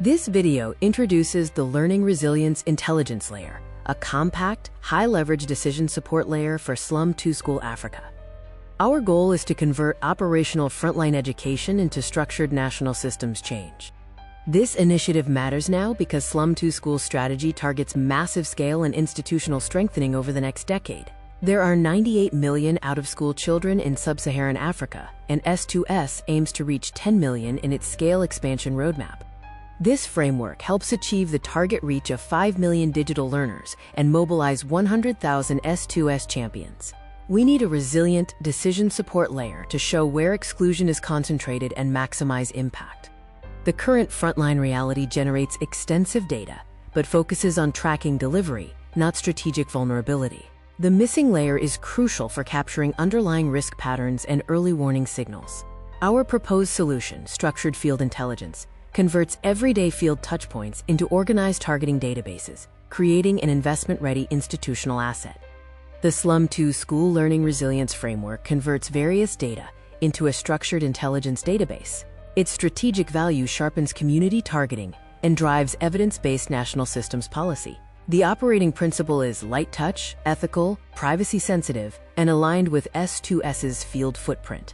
This video introduces the Learning Resilience Intelligence Layer, a compact, high-leverage decision support layer for Slum 2 School Africa. Our goal is to convert operational frontline education into structured national systems change. This initiative matters now because Slum 2 School's strategy targets massive scale and institutional strengthening over the next decade. There are 98 million out-of-school children in sub-Saharan Africa, and S2S aims to reach 10 million in its scale expansion roadmap. This framework helps achieve the target reach of 5 million digital learners and mobilize 100,000 S2S champions. We need a resilient decision support layer to show where exclusion is concentrated and maximize impact. The current frontline reality generates extensive data, but focuses on tracking delivery, not strategic vulnerability. The missing layer is crucial for capturing underlying risk patterns and early warning signals. Our proposed solution, Structured Field Intelligence, converts everyday field touchpoints into organized targeting databases, creating an investment-ready institutional asset. The Slum 2 School Learning Resilience Framework converts various data into a structured intelligence database. Its strategic value sharpens community targeting and drives evidence-based national systems policy. The operating principle is light touch, ethical, privacy-sensitive, and aligned with S2S's field footprint.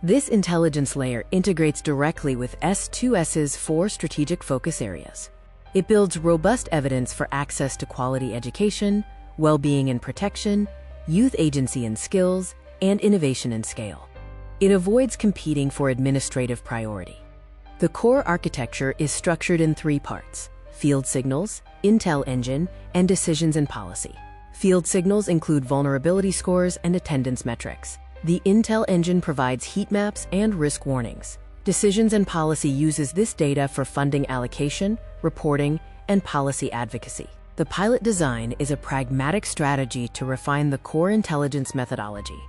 This intelligence layer integrates directly with S2S's 4 strategic focus areas. It builds robust evidence for access to quality education, well-being and protection, youth agency and skills, and innovation and scale. It avoids competing for administrative priority. The core architecture is structured in 3 parts: field signals, intel engine, and decisions and policy. Field signals include vulnerability scores and attendance metrics. The Intel engine provides heat maps and risk warnings. Decisions and policy uses this data for funding allocation, reporting, and policy advocacy. The pilot design is a pragmatic strategy to refine the core intelligence methodology.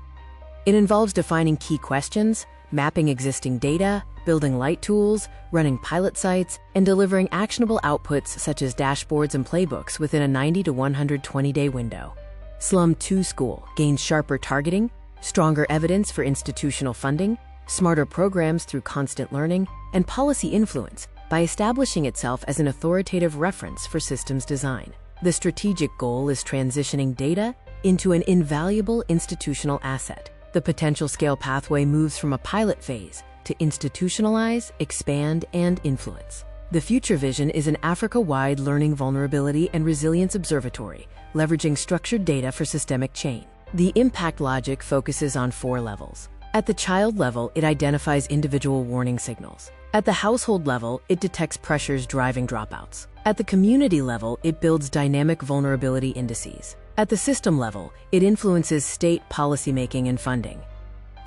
It involves defining key questions, mapping existing data, building light tools, running pilot sites, and delivering actionable outputs such as dashboards and playbooks within a 90 to 120-day window. Slum 2 School gains sharper targeting, stronger evidence for institutional funding, smarter programs through constant learning, and policy influence by establishing itself as an authoritative reference for systems design. The strategic goal is transitioning data into an invaluable institutional asset. The potential scale pathway moves from a pilot phase to institutionalize, expand, and influence. The future vision is an Africa-wide learning vulnerability and resilience observatory, leveraging structured data for systemic change. The impact logic focuses on 4 levels. At the child level, it identifies individual warning signals. At the household level, it detects pressures driving dropouts. At the community level, it builds dynamic vulnerability indices. At the system level, it influences state policymaking and funding.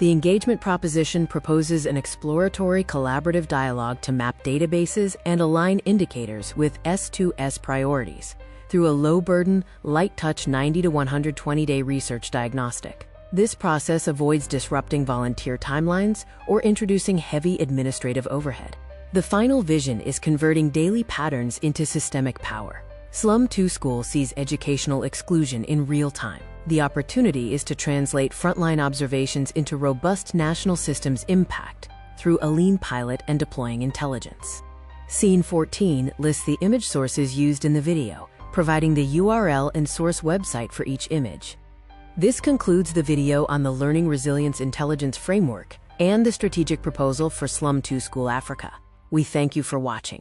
The engagement proposition proposes an exploratory collaborative dialogue to map databases and align indicators with S2S priorities through a low-burden, light-touch 90 to 120-day research diagnostic. This process avoids disrupting volunteer timelines or introducing heavy administrative overhead. The final vision is converting daily patterns into systemic power. Slum 2 School sees educational exclusion in real time. The opportunity is to translate frontline observations into robust national systems impact through a lean pilot and deploying intelligence. Scene 14 lists the image sources used in the video, providing the URL and source website for each image. This concludes the video on the Learning Resilience Intelligence Framework and the strategic proposal for Slum 2 School Africa. We thank you for watching.